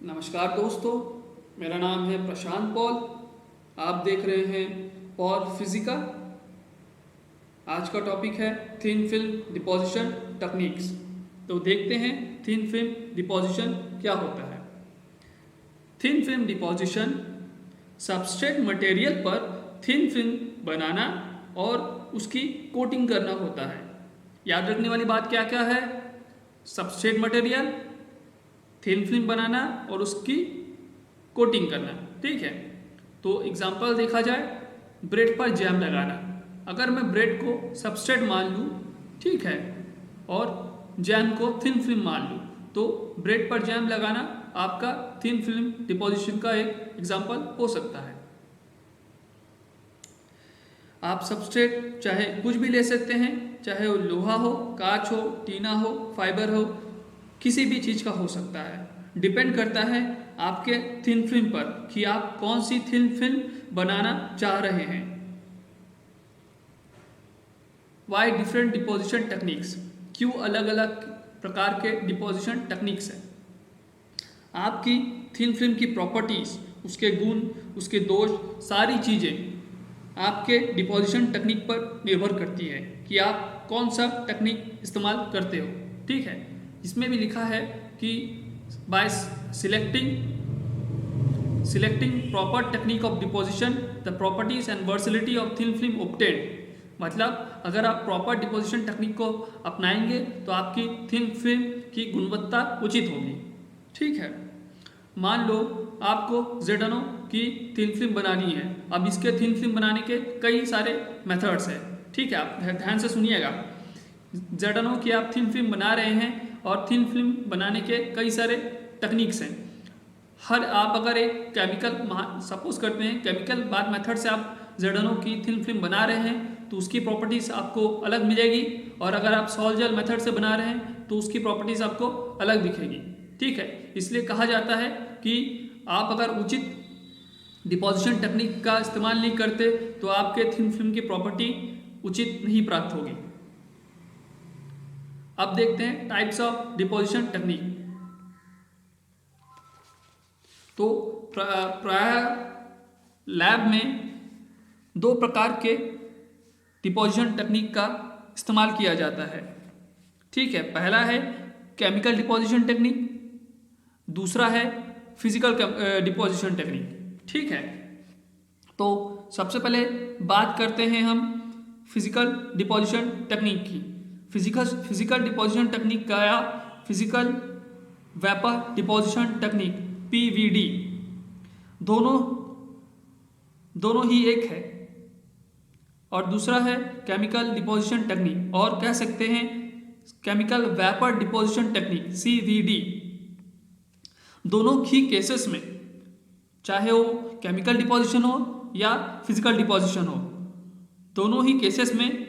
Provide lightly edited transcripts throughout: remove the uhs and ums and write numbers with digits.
नमस्कार दोस्तों, मेरा नाम है प्रशांत पॉल। आप देख रहे हैं पॉल फिजिका। आज का टॉपिक है थिन फिल्म डिपोजिशन टेक्निक्स। तो देखते हैं थिन फिल्म डिपोजिशन क्या होता है। Thin film deposition substrate material पर थिन फिल्म बनाना और उसकी कोटिंग करना होता है। याद रखने वाली बात क्या क्या है? सबस्ट्रेट मटेरियल, थिन फिल्म बनाना और उसकी कोटिंग करना। ठीक है, तो एग्जांपल देखा जाए, ब्रेड पर जैम लगाना। अगर मैं ब्रेड को सबस्ट्रेट मान लूँ, ठीक है, और जैम को थिन फिल्म मान लूँ, तो ब्रेड पर जैम लगाना आपका थिन फिल्म डिपोजिशन का एक एग्जांपल हो सकता है। आप सबस्ट्रेट चाहे कुछ भी ले सकते हैं, चाहे वो लोहा हो, कांच हो, टीना हो, फाइबर हो, किसी भी चीज़ का हो सकता है। डिपेंड करता है आपके थिन फिल्म पर कि आप कौन सी थिन फिल्म बनाना चाह रहे हैं। वाई डिफरेंट डिपोजिशन टेक्निक्स, क्यों अलग अलग प्रकार के डिपोजिशन टेक्निक्स हैं। आपकी थिन फिल्म की प्रॉपर्टीज़, उसके गुण, उसके दोष, सारी चीज़ें आपके डिपोजिशन टेक्निक पर निर्भर करती है कि आप कौन सा टेक्निक इस्तेमाल करते हो। ठीक है, इसमें भी लिखा है कि by selecting proper technique of deposition the properties and versatility of thin film obtained. मतलब अगर आप प्रॉपर डिपोजिशन टेक्निक को अपनाएंगे तो आपकी थिन फिल्म की गुणवत्ता उचित होगी। ठीक है, मान लो आपको जेडानो की थिन फिल्म बनानी है। अब इसके थिन फिल्म बनाने के कई सारे मेथड्स हैं। ठीक है, आप ध्यान से सुनिएगा। जेडानो की आप थिन फिल्म बना रहे हैं और थिन फिल्म बनाने के कई सारे टेक्निक्स हैं। आप अगर एक केमिकल सपोज करते हैं केमिकल बात मेथड से आप जेडानो की थिन फिल्म बना रहे हैं तो उसकी प्रॉपर्टीज़ आपको अलग मिलेगी, और अगर आप सॉल जेल मेथड से बना रहे हैं तो उसकी प्रॉपर्टीज़ आपको अलग दिखेगी। ठीक है, इसलिए कहा जाता है कि आप अगर उचित डिपोजिशन टेक्निक का इस्तेमाल नहीं करते तो आपके थिन फिल्म की प्रॉपर्टी उचित नहीं प्राप्त होगी। अब देखते हैं टाइप्स ऑफ डिपोजिशन टेक्निक। तो प्राय लैब में दो प्रकार के डिपोजिशन टेक्निक का इस्तेमाल किया जाता है। ठीक है, पहला है केमिकल डिपोजिशन टेक्निक, दूसरा है फिजिकल डिपोजिशन टेक्निक। ठीक है, तो सबसे पहले बात करते हैं हम फिजिकल डिपोजिशन टेक्निक की। फिजिकल डिपोजिशन टेक्निक का या physical vapour deposition technique PVD, दोनों ही एक है, और दूसरा है केमिकल डिपोजिशन टेक्निक, और कह सकते हैं chemical vapour deposition technique CVD. दोनों ही केसेस में, चाहे वो केमिकल डिपोजिशन हो या फिजिकल डिपोजिशन हो, दोनों ही केसेस में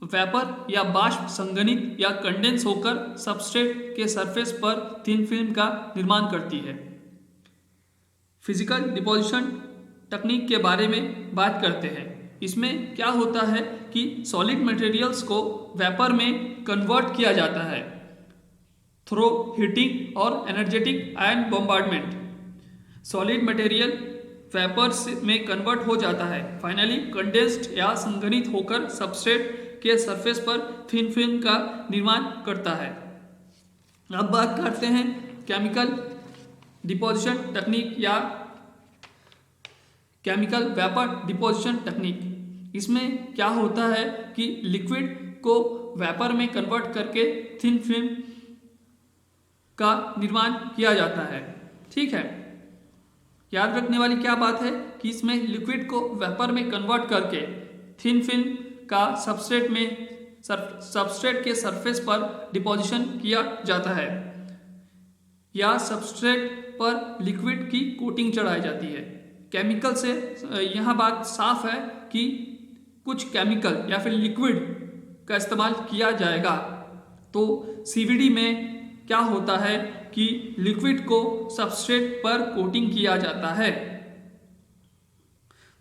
वेपर या बाष्प संघनित या कंडेंस होकर सबस्ट्रेट के सरफेस पर थिन फिल्म का निर्माण करती है। फिजिकल डिपोजिशन टेक्निक के बारे में बात करते हैं। इसमें क्या होता है कि सॉलिड मटेरियल्स को वेपर में कन्वर्ट किया जाता है थ्रू हीटिंग और energetic ion bombardment. Solid material vapour में कन्वर्ट हो जाता है, फाइनली कंडेंस्ड या संघनित होकर सबस्ट्रेट के सरफेस पर थिन फिल्म का निर्माण करता है। अब बात करते हैं केमिकल डिपोजिशन टेक्निक या केमिकल वेपर डिपोजिशन टेक्निक। इसमें क्या होता है कि लिक्विड को वेपर में कन्वर्ट करके थिन फिल्म का निर्माण किया जाता है। ठीक है, याद रखने वाली क्या बात है कि इसमें लिक्विड को वेपर में कन्वर्ट करके थिन फिल्म का सबस्ट्रेट के सरफेस पर डिपोजिशन किया जाता है, या सबस्ट्रेट पर लिक्विड की कोटिंग चढ़ाई जाती है। केमिकल से यहाँ बात साफ है कि कुछ केमिकल या फिर लिक्विड का इस्तेमाल किया जाएगा। तो सीवीडी में क्या होता है कि लिक्विड को सबस्ट्रेट पर कोटिंग किया जाता है।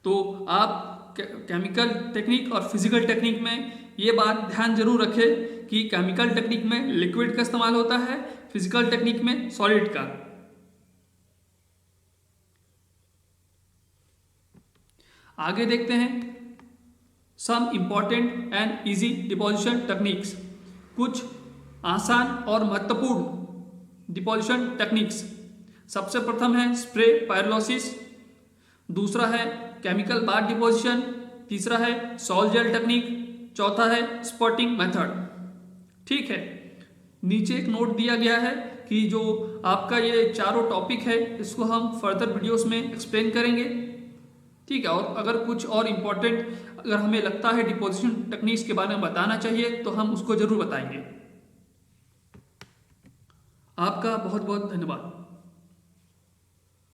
तो आप केमिकल टेक्निक और फिजिकल टेक्निक में ये बात ध्यान जरूर रखें कि केमिकल टेक्निक में लिक्विड का इस्तेमाल होता है, फिजिकल टेक्निक में सॉलिड का। आगे देखते हैं some important and easy deposition techniques, कुछ आसान और महत्वपूर्ण डिपोजिशन टेक्निक्स। सबसे प्रथम है स्प्रे पायरोलिसिस, दूसरा है केमिकल बार डिपोजिशन, तीसरा है सॉल्ट जेल टेक्निक, चौथा है स्पॉटिंग मेथड। ठीक है, नीचे एक नोट दिया गया है कि जो आपका ये चारों टॉपिक है इसको हम फर्दर वीडियोस में एक्सप्लेन करेंगे। ठीक है, और अगर कुछ और इम्पोर्टेंट अगर हमें लगता है डिपोजिशन टेक्निक्स के बारे में बताना चाहिए तो हम उसको जरूर बताएंगे। आपका बहुत बहुत धन्यवाद।